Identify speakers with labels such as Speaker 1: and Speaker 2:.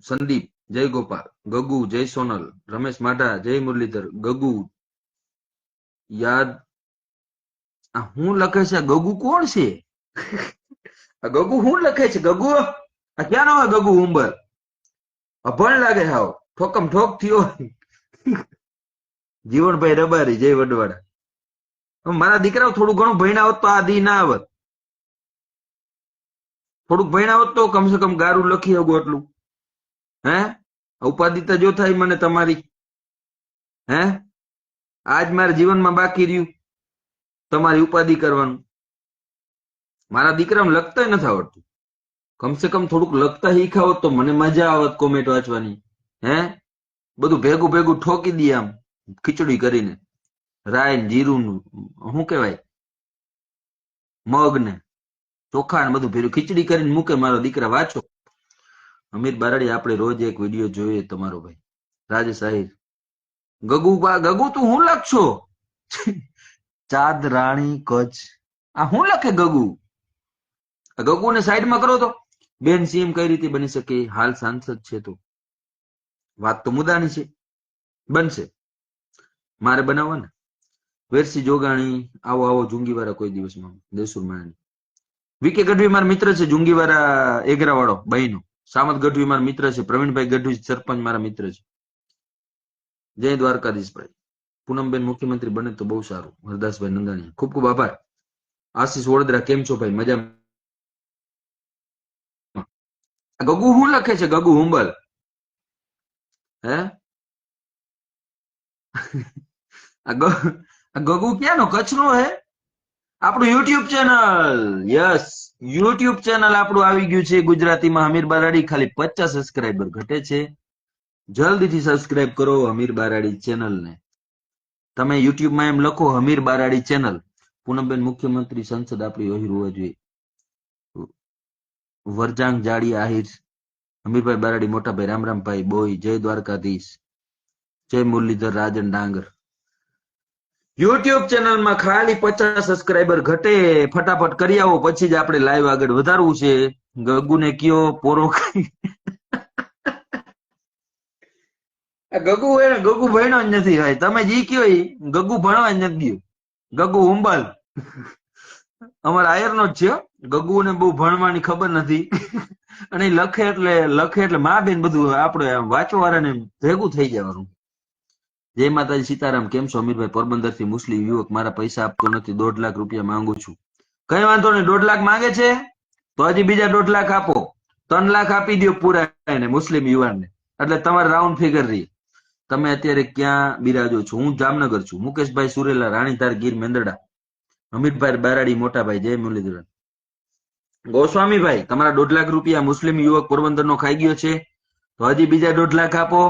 Speaker 1: સંદીપ જય ગોપાલ, ગગુ જય સોનલ, રમેશ માઢા જય મુરલીધર, ગગુ યાદ હું લખે છે ગગુ કોણ છે? આ ગગુ હું લખે છે? ગગુ આ ક્યાંનો હોય? ગગુ ઉંબર અભણ લાગે હાવ ઠોકમ ઠોક થયો. જીવનભાઈ રબારી જય વડવાડા. મારા દીકરાઓ થોડું ઘણું ભણ્યા હોત તો આ દી ના આવત. થોડુંક ભણ્યા હોત તો કમસે કમ ગારું લખી શકું એટલું. હે ઉપાધિ તો જો થાય મને તમારી. હે આજ મારા જીવનમાં બાકી રહ્યું તમારી ઉપાધિ કરવાનું. મારા દીકરાને લખતા નથી આવડતું. કમસે કમ થોડુંક લખતા શીખ્યા હોત તો મને મજા આવત કોમેન્ટ વાંચવાની. હે બધું ભેગું ભેગું ઠોકી દઈએ આમ ખીચડી કરીને. રાય જીરું શું કેવાય મગ ને ચોખા ને બધું ભેરું ખીચડી કરીને મૂકે મારો દીકરા. વાંચો અમીર બારડી આપણે રોજ એક વિડીયો જોઈએ તમારો ભાઈ. રાજેશ આહિર ગગુ તું હું લખશો? ચાંદ રાણી કચ્છ આ હું લખે ગગુ? ગગુ ને સાઈડમાં કરો તો. બેન સીએમ કઈ રીતે બની શકે? હાલ સાંસદ છે તો વાત તો મુદ્દાની છે. બનશે મારે બનાવવા ને. વેરસી જોગાણી આવો આવો જુંગીવાળા કોઈ દિવસમાં દેસુર માણી. વીકે ગઢવી મારા મિત્ર છે જુંગીવાળા એગરા વાળો ભાઈનો. સામત ગઢવી મારા મિત્ર છે. પ્રવીણભાઈ ગઢવી સરપંચ મારા મિત્ર છે. જય દ્વારકાધીશભાઈ. પૂનમબેન મુખ્યમંત્રી બને તો બહુ સારું. હરદાસભાઈ નંદાણી ખૂબ ખૂબ આભાર. આશીષ વડોદરા કેમ છો ભાઈ? મજા. ગગુ શું લખે છે? ગગુ હુંબલ હે ગગુ ક્યાંનો? કચ્છનો હે? આપણું YouTube channel. Yes YouTube channel આપણું આવી ગયું છે ગુજરાતીમાં. અમીર બારાડી ખાલી 50 સબસ્ક્રાઈબર ઘટે છે. જલ્દીથી સબસ્ક્રાઇબ કરો અમીર બારાડી ચેનલને. તમે યુટ્યુબમાં એમ લખો અમીર બારાડી ચેનલ. પૂનમબેન મુખ્યમંત્રી સંસદ આપણી ઓહીર હોવા જોઈએ. વરજાંગ જાડી આહિર અમીરભાઈ બારાડી મોટાભાઈ રામરામભાઈ બોય જય દ્વારકાધીશ જય મુરલીધર રાજન ડાંગર. યુટ્યુબ ચેનલમાં ખાલી 50 સબસ્ક્રાઈબર ઘટે. ફટાફટ કરી આવો પછી જ આપણે લાઈવ આગળ વધારવું છે. ગગુને કયો પોરો ગગુ એને ગગુ ભણ્યો જ નથી ભાઈ. તમે જી કયો ગગુ ભણવા જ નથી ગયું. ગગુ ઉંબાલ અમારા આયર નો જ છે. ગગુ ને બહુ ભણવાની ખબર નથી. અને લખે એટલે મા બેન બધું આપણે વાંચવા વાળાને ભેગું થઈ જવાનું. જય માતાજી સીતારામ કેમ છો અમીરભાઈ? પોરબંદર થી મુસ્લિમ યુવક મારા પૈસા આપતો નથી. 1.5 લાખ રૂપિયા માંગુ છું. કઈ વાંધો નહીં. 1.5 લાખ માંગે છે તો હજી બીજા 1.5 લાખ આપો. 3 લાખ આપી દો પૂરા એને મુસ્લિમ યુવાનને. એટલે તમારે રાઉન્ડ ફિગર રહી. તમે અત્યારે ક્યાં બિરાજો છો? હું જામનગર છું. મુકેશભાઈ સુરેલા રાણીધાર ગીર મેંદરડા. અમીરભાઈ બારાડી મોટાભાઈ જય મુરલીધરન. ગોસ્વામીભાઈ તમારા 1.5 લાખ રૂપિયા મુસ્લિમ યુવક પોરબંદર નો ખાઈ ગયો છે તો હજી બીજા 1.5 લાખ આપો.